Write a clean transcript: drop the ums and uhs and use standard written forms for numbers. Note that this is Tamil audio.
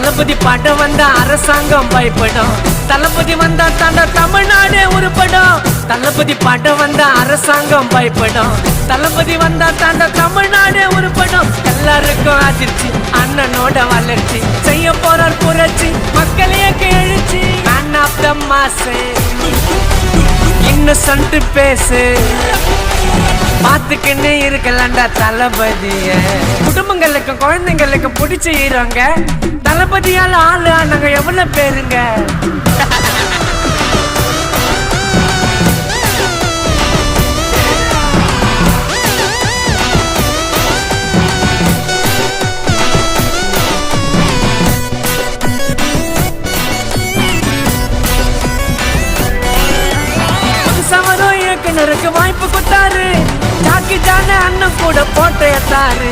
தளபதி படம் வந்தா அரசாங்கம் பயப்படும். தளபதி வந்தா தாண்டா தமிழ்நாடே உருப்படும். தளபதி படம் வந்தா அரசாங்கம் பயப்படும். தளபதி வந்தா தாண்டா தமிழ்நாடே உருப்படும். எல்லாருக்கும் அதிர்ச்சி அண்ணனோட வளர்ச்சி. செய்ய போறார் புரட்சி மக்களையே எழுச்சி. Man of the mass innocent பேசு பாத்துக்கின்னு இருக்கலாம்டா தளபதிய. குடும்பங்களுக்கு குழந்தைங்களுக்கு பிடிச்ச ஹீரோங்க. தளபதியால ஆளு ஆனாங்க எவ்வளவு பேருங்க. இயக்குனருக்கு வாய்ப்பு கொடுத்தாரு. ஜாக்கி ஜான அண்ணன் கூட போட்டோ எடுத்தாரு.